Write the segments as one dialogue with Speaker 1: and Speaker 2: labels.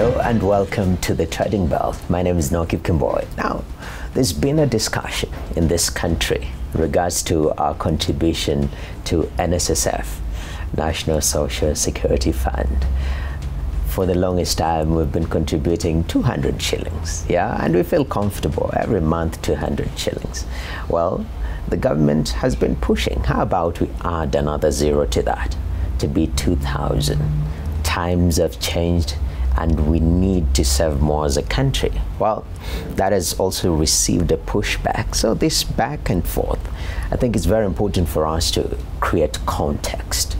Speaker 1: Hello and welcome to the Trading Bell. My name is Nokip Kimboy. Now, there's been a discussion in this country in regards to our contribution to NSSF, National Social Security Fund. For the longest time, we've been contributing 200 shillings, and we feel comfortable every month, 200 shillings. Well, the government has been pushing. How about we add another zero to that to be 2,000? Times have changed and we need to serve more as a country. Well, that has also received a pushback. So this back and forth, I think it's very important for us to create context.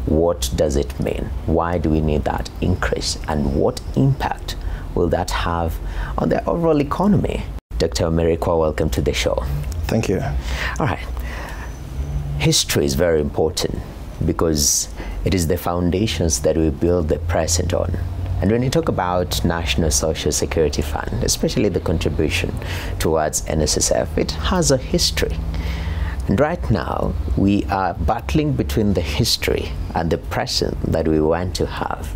Speaker 1: What does it mean? Why do we need that increase? And what impact will that have on the overall economy? Dr. Omerikwa, welcome to the show.
Speaker 2: Thank you.
Speaker 1: All right. History is very important because it is the foundations that we build the present on. And when you talk about National Social Security Fund, especially the contribution towards NSSF, it has a history. And right now, we are battling between the history and the present that we want to have.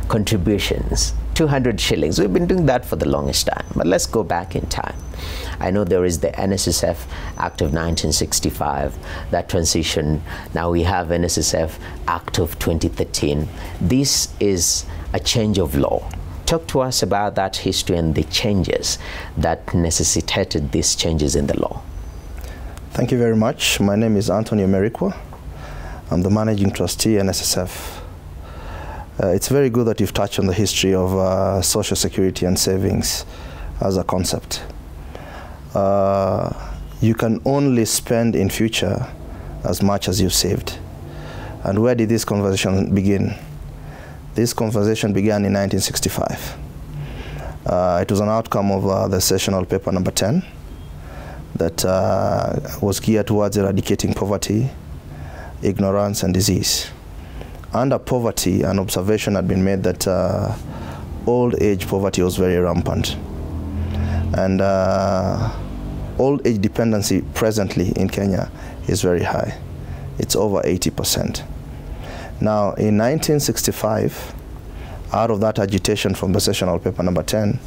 Speaker 1: Contributions, 200 shillings. We've been doing that for the longest time, but let's go back in time. I know there is the NSSF Act of 1965, that transition. Now we have NSSF Act of 2013. This is a change of law. Talk to us about that history and the changes that necessitated these changes in the law.
Speaker 2: Thank you very much. My name is Omerikwa. I'm the Managing Trustee, NSSF. It's very good that you've touched on the history of Social Security and savings as a concept. You can only spend in future as much as you've saved. And where did this conversation begin? This conversation began in 1965. It was an outcome of the sessional paper number 10 that was geared towards eradicating poverty, ignorance, and disease. Under poverty, an observation had been made that old age poverty was very rampant. And old age dependency presently in Kenya is very high. It's over 80%. Now, in 1965, out of that agitation from the sessional paper number 10,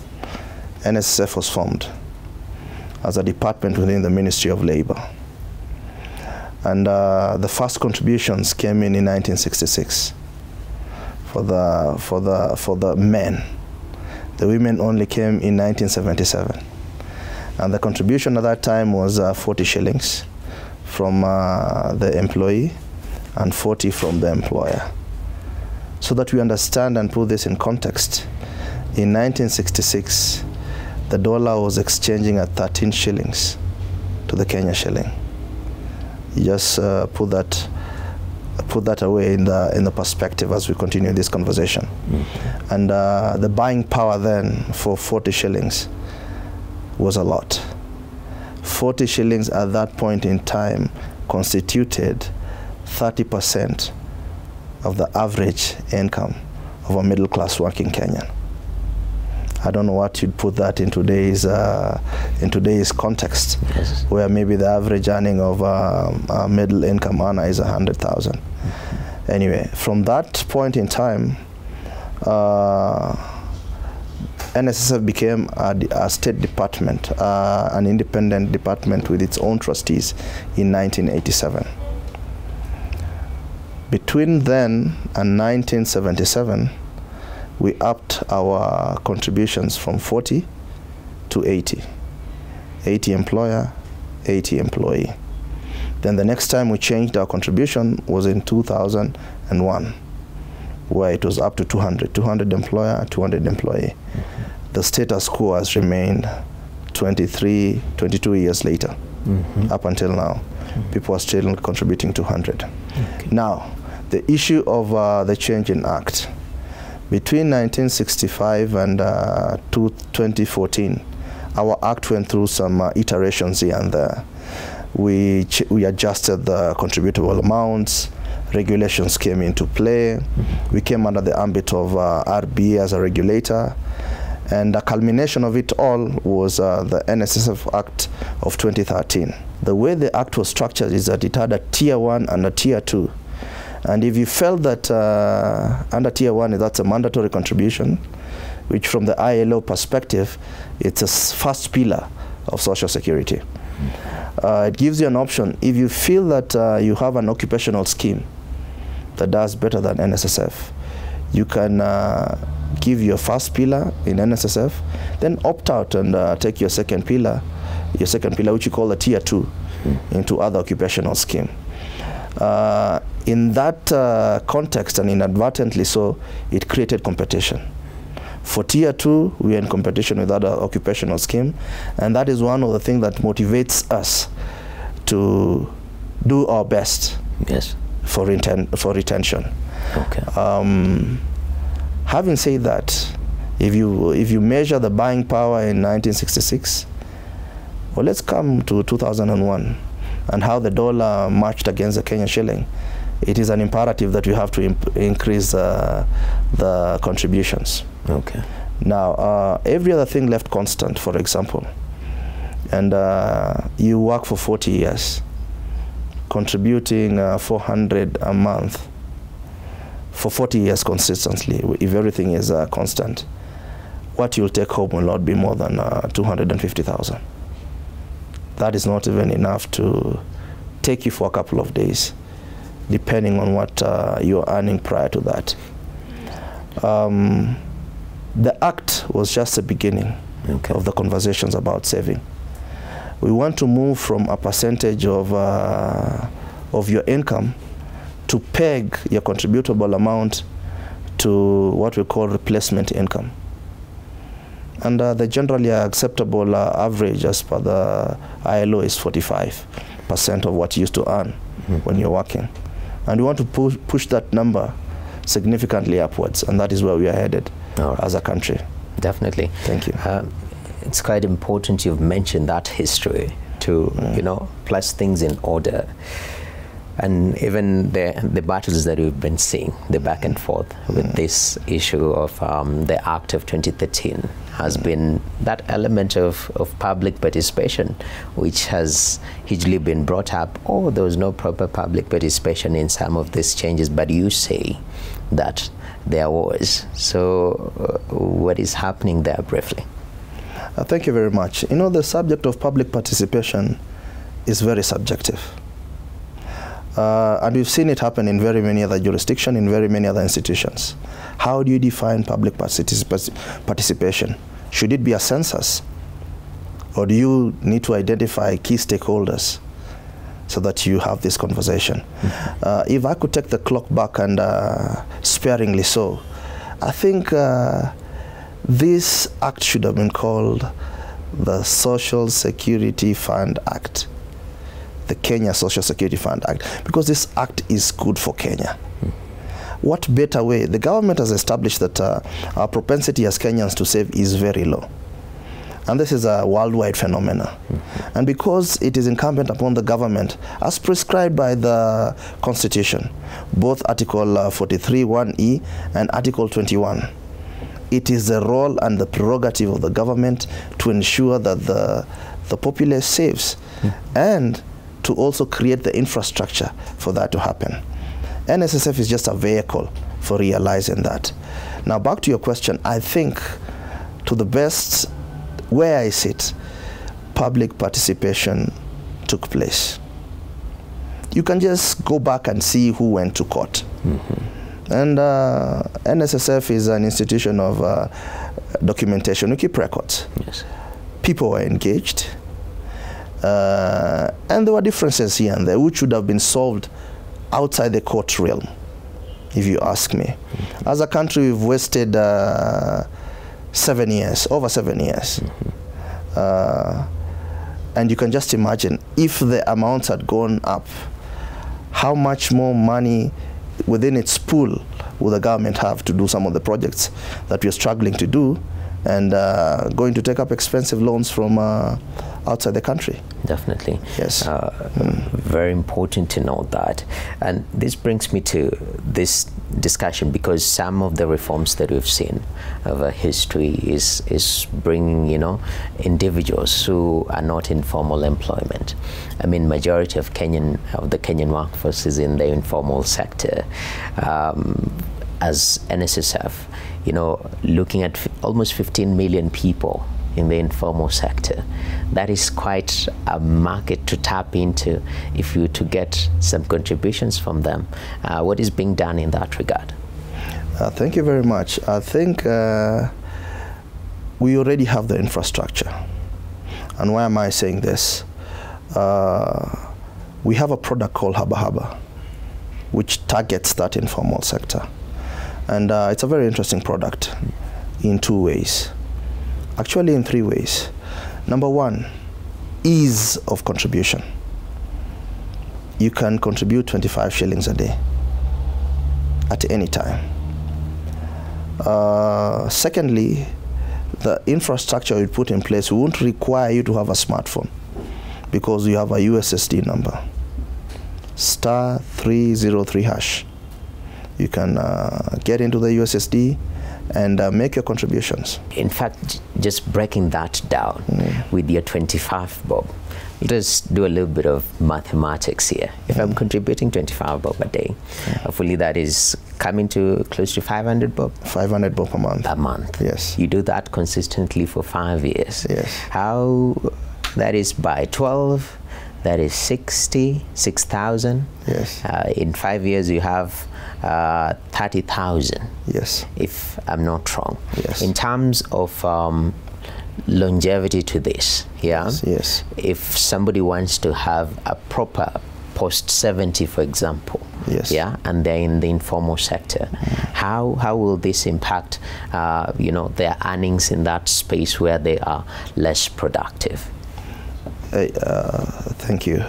Speaker 2: NSSF was formed as a department within the Ministry of Labor. And the first contributions came in 1966 for the men. The women only came in 1977. And the contribution at that time was 40 shillings from the employee and 40 from the employer. So that we understand and put this in context, in 1966, the dollar was exchanging at 13 shillings to the Kenya shilling. You just put that away in the perspective as we continue this conversation. Mm-hmm. And the buying power then for 40 shillings was a lot. 40 shillings at that point in time constituted 30% of the average income of a middle-class working Kenyan. I don't know what you'd put that in today's context, yes, where maybe the average earning of a middle-income earner is 100,000. Mm-hmm. Anyway, from that point in time, NSSF became a state department, an independent department with its own trustees in 1987. Between then and 1977, we upped our contributions from 40 to 80. 80 employer, 80 employee. Then the next time we changed our contribution was in 2001, where it was up to 200. 200 employer, 200 employee. Mm-hmm. The status quo has remained 22 years later, mm-hmm, up until now. Mm-hmm. People are still contributing 200. Okay. Now, the issue of the change in Act. Between 1965 and 2014, our Act went through some iterations here and there. We adjusted the contributable amounts, regulations came into play. Mm-hmm. We came under the ambit of RBA as a regulator, and the culmination of it all was the NSSF Act of 2013. The way the Act was structured is that it had a Tier 1 and a Tier 2. And if you felt that under Tier 1 that's a mandatory contribution, which from the ILO perspective, it's a first pillar of social security. It gives you an option. If you feel that you have an occupational scheme that does better than NSSF, you can give your first pillar in NSSF, then opt out and take your second pillar, which you call the tier 2, into other occupational scheme. In that context, and inadvertently so, it created competition. For tier 2, we are in competition with other occupational scheme, and that is one of the things that motivates us to do our best.
Speaker 1: Yes.
Speaker 2: For retention.
Speaker 1: Okay.
Speaker 2: Having said that, if you measure the buying power in 1966, well, let's come to 2001 and how the dollar marched against the Kenyan shilling. It is an imperative that we have to increase the contributions.
Speaker 1: Okay.
Speaker 2: Now, every other thing left constant, for example, and you work for 40 years, contributing 400 a month for 40 years consistently, if everything is constant, what you'll take home will not be more than 250,000. That is not even enough to take you for a couple of days, depending on what you're earning prior to that. The act was just the beginning of the conversations about saving. We want to move from a percentage of your income to peg your contributable amount to what we call replacement income. And the generally acceptable average as per the ILO is 45% of what you used to earn when you're working. And we want to push that number significantly upwards, and that is where we are headed as a country.
Speaker 1: Definitely.
Speaker 2: Thank you.
Speaker 1: It's quite important you've mentioned that history to, place things in order. And even the battles that we've been seeing, the back and forth with this issue of the Act of 2013 has been that element of public participation, which has hugely been brought up. Oh, there was no proper public participation in some of these changes, but you say that there was. So what is happening there briefly?
Speaker 2: Thank you very much. The subject of public participation is very subjective. And we've seen it happen in very many other jurisdictions, in very many other institutions. How do you define public participation? Should it be a census? Or do you need to identify key stakeholders so that you have this conversation? If I could take the clock back, and sparingly so, I think this act should have been called the Social Security Fund Act. The Kenya Social Security Fund Act, because this act is good for Kenya. What better way? The government has established that our propensity as Kenyans to save is very low. And this is a worldwide phenomenon. And because it is incumbent upon the government, as prescribed by the Constitution, both Article 43(1)(e) and Article 21, it is the role and the prerogative of the government to ensure that the populace saves, and to also create the infrastructure for that to happen. NSSF is just a vehicle for realizing that. Now, back to your question, I think, to the best where I sit, public participation took place. You can just go back and see who went to court. And NSSF is an institution of documentation. We keep records.
Speaker 1: Yes.
Speaker 2: People were engaged. And there were differences here and there which should have been solved outside the court realm, if you ask me. As a country, we've wasted 7 years, over 7 years. And you can just imagine, if the amounts had gone up, how much more money within its pool will the government have to do some of the projects that we're struggling to do, and going to take up expensive loans from outside the country.
Speaker 1: Definitely.
Speaker 2: Yes.
Speaker 1: Very important to know that. And this brings me to this discussion, because some of the reforms that we've seen over history is bringing, individuals who are not in formal employment. I mean, majority of the Kenyan workforce is in the informal sector. As NSSF, you know, looking at almost 15 million people in the informal sector. That is quite a market to tap into if you to get some contributions from them. What is being done in that regard?
Speaker 2: Thank you very much. I think we already have the infrastructure. And why am I saying this? We have a product called Haba Haba, which targets that informal sector. And it's a very interesting product in 2 ways. Actually, in 3 ways. Number 1, ease of contribution. You can contribute 25 shillings a day at any time. Secondly, the infrastructure we put in place won't require you to have a smartphone because you have a USSD number, *303#. You can get into the USSD and make your contributions.
Speaker 1: In fact, just breaking that down with your 25 bob, let's do a little bit of mathematics here. If I'm contributing 25 bob a day, hopefully that is coming to close to 500 bob.
Speaker 2: 500 bob a month.
Speaker 1: A month.
Speaker 2: Yes.
Speaker 1: You do that consistently for 5 years.
Speaker 2: Yes.
Speaker 1: How, that is by 12, that is 6,000.
Speaker 2: Yes.
Speaker 1: In 5 years you have 30,000.
Speaker 2: Yes.
Speaker 1: If I'm not wrong.
Speaker 2: Yes.
Speaker 1: In terms of longevity to this,
Speaker 2: Yes.
Speaker 1: if somebody wants to have a proper post 70, for example, and they're in the informal sector, how will this impact you know, their earnings in that space where they are less productive?
Speaker 2: Thank you.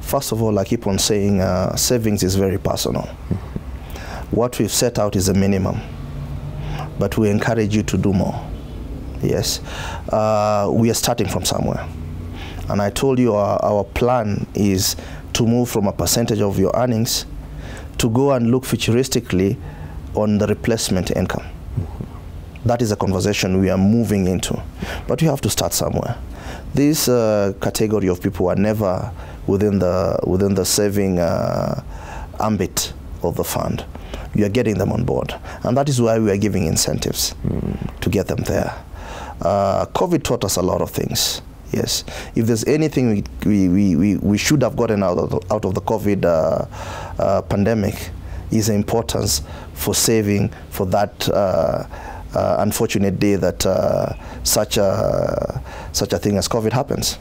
Speaker 2: First of all, I keep on saying savings is very personal. What we've set out is a minimum, but we encourage you to do more. Yes. We are starting from somewhere. And I told you our plan is to move from a percentage of your earnings to go and look futuristically on the replacement income. That is a conversation we are moving into. But you have to start somewhere. This category of people are never within the saving ambit of the fund. You are getting them on board. And that is why we are giving incentives to get them there. COVID taught us a lot of things. Yes, if there's anything we should have gotten out of the COVID pandemic, is the importance for saving for that unfortunate day that such a thing as COVID happens.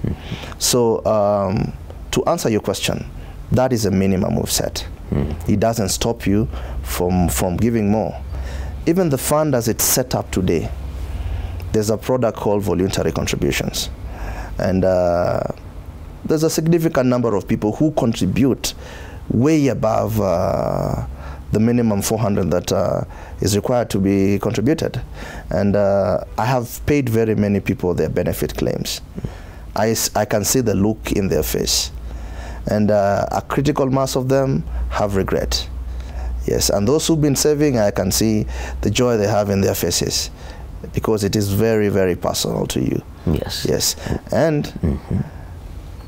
Speaker 2: So to answer your question, that is a minimum we've set. It doesn't stop you from giving more. Even the fund as it's set up today, there's a product called voluntary contributions. And there's a significant number of people who contribute way above the minimum 400 that is required to be contributed. And I have paid very many people their benefit claims. I can see the look in their face. And a critical mass of them have regret. Yes, and those who've been saving, I can see the joy they have in their faces, because it is very, very personal to you.
Speaker 1: Yes.
Speaker 2: Yes. And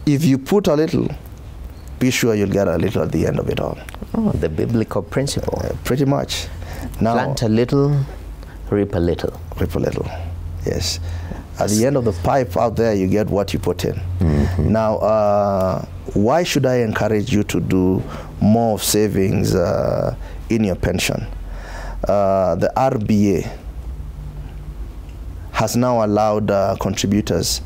Speaker 2: if you put a little, be sure you'll get a little at the end of it all.
Speaker 1: Oh, the biblical principle.
Speaker 2: Pretty much. Now,
Speaker 1: plant a little, reap a little.
Speaker 2: Reap a little. Yes. At the end of the pipe out there, you get what you put in. Now, why should I encourage you to do more savings in your pension? The RBA has now allowed contributors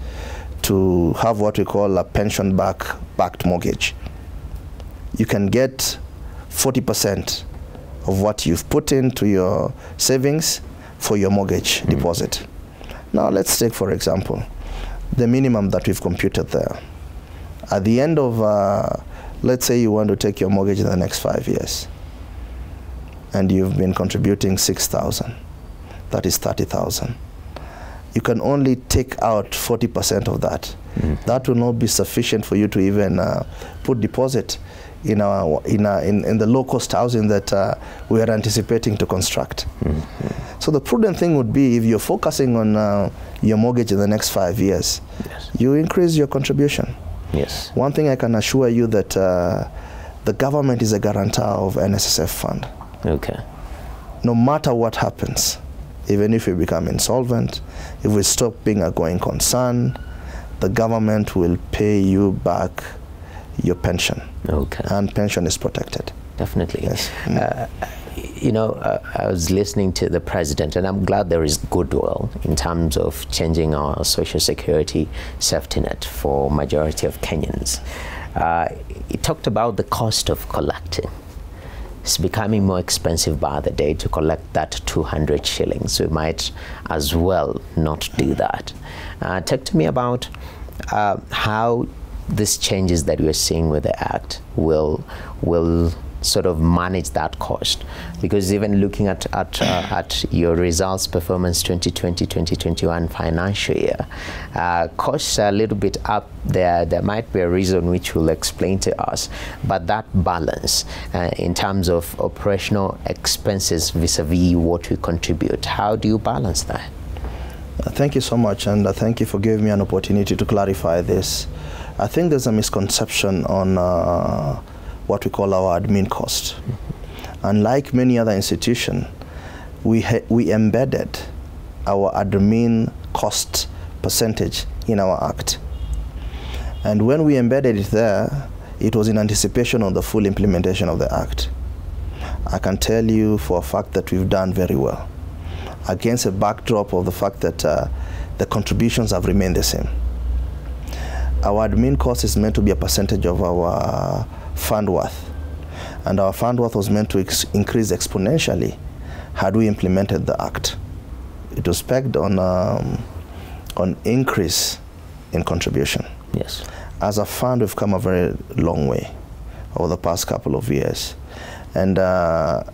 Speaker 2: to have what we call a pension-backed mortgage. You can get 40% of what you've put into your savings for your mortgage deposit. Now let's take, for example, the minimum that we've computed there. At the end of, let's say you want to take your mortgage in the next 5 years, and you've been contributing 6,000, that is 30,000. You can only take out 40% of that. That will not be sufficient for you to even put deposit in the low-cost housing that we are anticipating to construct. So the prudent thing would be, if you're focusing on your mortgage in the next 5 years, you increase your contribution.
Speaker 1: Yes.
Speaker 2: One thing I can assure you that the government is a guarantor of NSSF fund.
Speaker 1: Okay.
Speaker 2: no matter what happens, even if we become insolvent, if we stop being a going concern, the government will pay you back your pension.
Speaker 1: Okay.
Speaker 2: And pension is protected.
Speaker 1: Definitely.
Speaker 2: Yes.
Speaker 1: You know, I was listening to the president, and I'm glad there is goodwill in terms of changing our social security safety net for majority of Kenyans. He talked about the cost of collecting. It's becoming more expensive by the day to collect that 200 shillings. We might as well not do that. Talk to me about how these changes that we're seeing with the Act will sort of manage that cost, because even looking at your results performance 2020-2021 financial year, costs are a little bit up there. There might be a reason which will explain to us, but that balance in terms of operational expenses vis-a-vis what we contribute, how do you balance that?
Speaker 2: Thank you so much, and thank you for giving me an opportunity to clarify this. I think there's a misconception on what we call our admin cost. Unlike many other institutions, we embedded our admin cost percentage in our Act. And when we embedded it there, it was in anticipation of the full implementation of the Act. I can tell you for a fact that we've done very well, against a backdrop of the fact that the contributions have remained the same. Our admin cost is meant to be a percentage of our fund worth, and our fund worth was meant to increase exponentially had we implemented the Act. It was pegged on increase in contribution.
Speaker 1: Yes.
Speaker 2: As a fund, we've come a very long way over the past couple of years, and it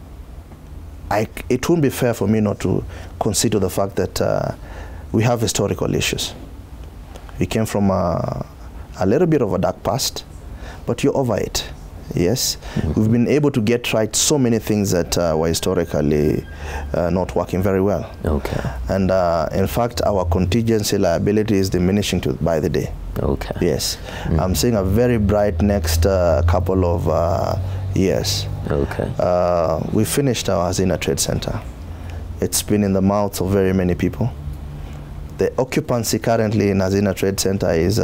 Speaker 2: wouldn't be fair for me not to consider the fact that we have historical issues. We came from a little bit of a dark past, but you're over it. Yes, we've been able to get right so many things that were historically not working very well. Okay. And in fact, our contingency liability is diminishing by the day. Okay. Yes. I'm seeing a very bright next couple of years. Okay. We finished our Hazina Trade Center. It's been in the mouths of very many people. The occupancy currently in Hazina Trade Center is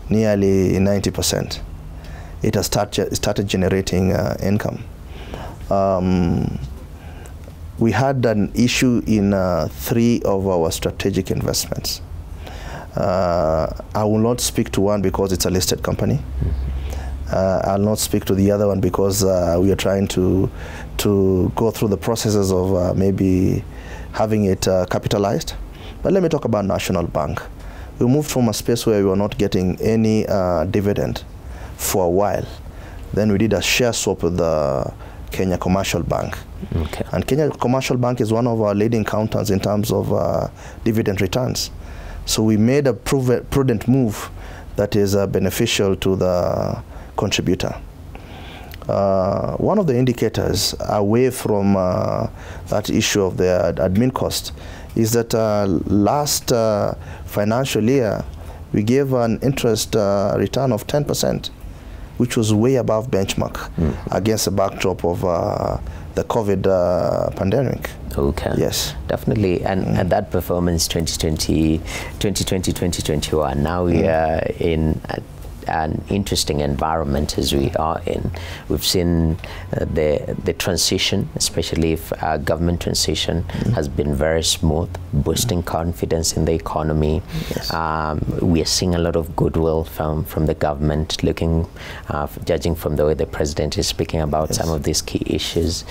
Speaker 2: nearly 90%. It has started generating income. We had an issue in 3 of our strategic investments. I will not speak to one because it's a listed company. I'll not speak to the other one because we are trying to go through the processes of maybe having it capitalized. But let me talk about National Bank. We moved from a space where we were not getting any dividend for a while. Then we did a share swap with the Kenya Commercial Bank. Okay. And Kenya Commercial Bank is one of our leading counters in terms of dividend returns. So we made a prudent move that is beneficial to the contributor. One of the indicators away from that issue of the admin cost is that last financial year we gave an interest return of 10%, which was way above benchmark against the backdrop of the COVID pandemic. Okay. Yes.
Speaker 1: Definitely. And that performance 2020, 2021, now we are in an interesting environment as we are in. We've seen the transition, especially if government transition has been very smooth, boosting confidence in the economy. Yes. We are seeing a lot of goodwill from the government, judging from the way the president is speaking about some of these key issues.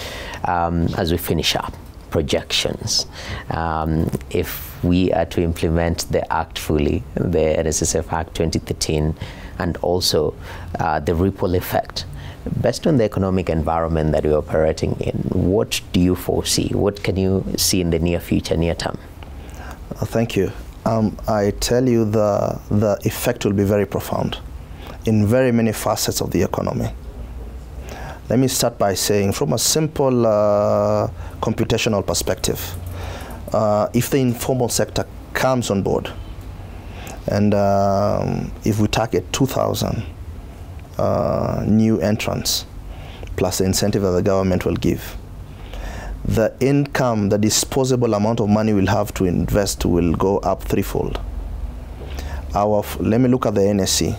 Speaker 1: As we finish up, projections. If we are to implement the Act fully, the NSSF Act 2013, and also the ripple effect, based on the economic environment that we're operating in, what do you foresee? What can you see in the near future, near term?
Speaker 2: Thank you. I tell you the effect will be very profound in very many facets of the economy. Let me start by saying, from a simple computational perspective, if the informal sector comes on board, and if we target 2,000 new entrants, plus the incentive that the government will give, the income, the disposable amount of money we'll have to invest will go up threefold. Let me look at the NSE.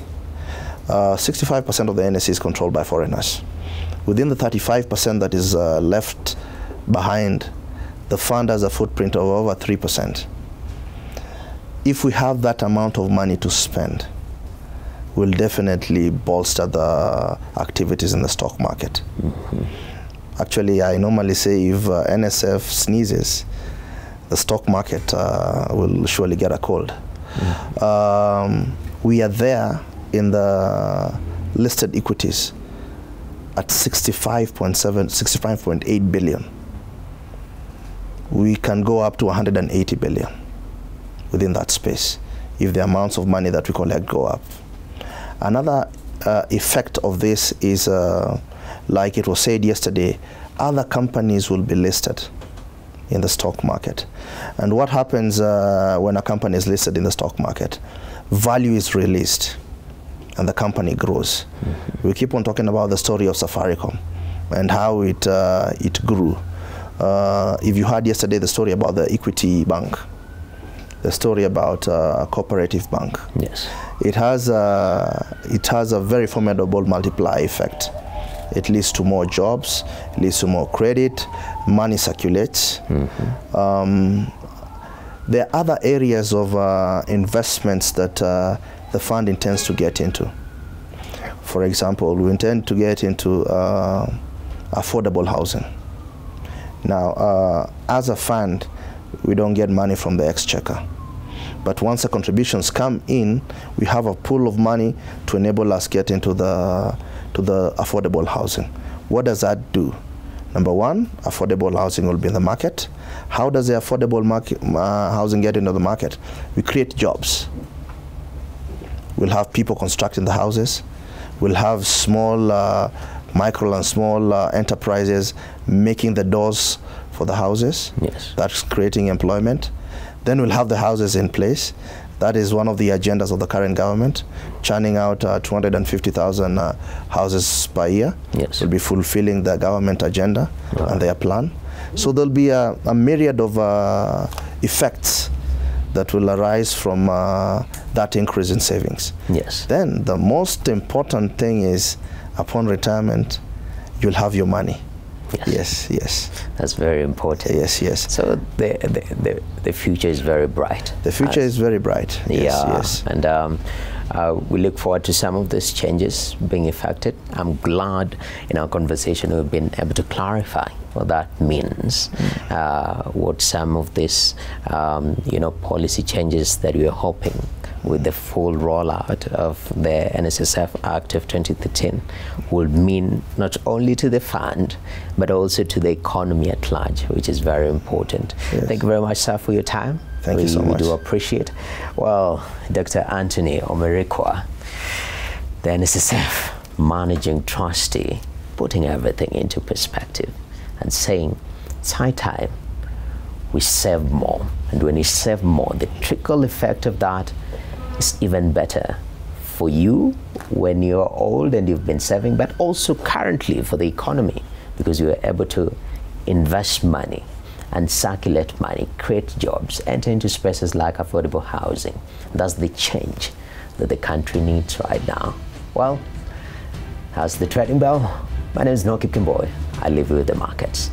Speaker 2: 65% of the NSE is controlled by foreigners. Within the 35% that is left behind, the fund has a footprint of over 3%. If we have that amount of money to spend, we'll definitely bolster the activities in the stock market. Actually, I normally say if NSF sneezes, the stock market will surely get a cold. We are there in the listed equities at 65.8 billion. We can go up to 180 billion within that space if the amounts of money that we collect go up. Another effect of this is, like it was said yesterday, other companies will be listed in the stock market. And what happens when a company is listed in the stock market? Value is released and the company grows. We keep on talking about the story of Safaricom and how it grew. If you heard yesterday the story about the Equity Bank, the story about a cooperative bank.
Speaker 1: Yes.
Speaker 2: It has a very formidable multiplier effect. It leads to more jobs, it leads to more credit, money circulates. There are other areas of investments that the fund intends to get into. For example, we intend to get into affordable housing. Now, as a fund, we don't get money from the exchequer. But once the contributions come in, we have a pool of money to enable us get into the affordable housing. What does that do? Number one, affordable housing will be in the market. How does the affordable housing get into the market? We create jobs. We'll have people constructing the houses. We'll have small, micro and small enterprises making the doors for the houses.
Speaker 1: Yes.
Speaker 2: That's creating employment. Then we'll have the houses in place. That is one of the agendas of the current government, churning out 250,000 houses per year.
Speaker 1: Yes.
Speaker 2: We'll be fulfilling the government agenda and their plan. So there'll be a myriad of effects that will arise from that increase in savings.
Speaker 1: Yes.
Speaker 2: Then the most important thing is, upon retirement, you'll have your money.
Speaker 1: Yes.
Speaker 2: Yes, yes.
Speaker 1: That's very important.
Speaker 2: Yes, yes.
Speaker 1: So the future is very bright.
Speaker 2: The future is very bright. Yes,
Speaker 1: Yeah,
Speaker 2: yes.
Speaker 1: and we look forward to some of these changes being effected. I'm glad in our conversation we've been able to clarify what that means, what some of these policy changes that we are hoping with the full rollout of the NSSF Act of 2013 will mean not only to the fund, but also to the economy at large, which is very important.
Speaker 2: Yes.
Speaker 1: Thank you very much, sir, for your time.
Speaker 2: Thank you so much.
Speaker 1: We do appreciate. Well, Dr. Anthony Omerikwa, the NSSF Managing Trustee, putting everything into perspective and saying it's high time we save more. And when you save more, the trickle effect of that is even better for you when you're old and you've been saving, but also currently for the economy, because you are able to invest money and circulate money, create jobs, enter into spaces like affordable housing. That's the change that the country needs right now. Well, that's the trading bell. My name is Nokip Kimboy. I leave you with the markets.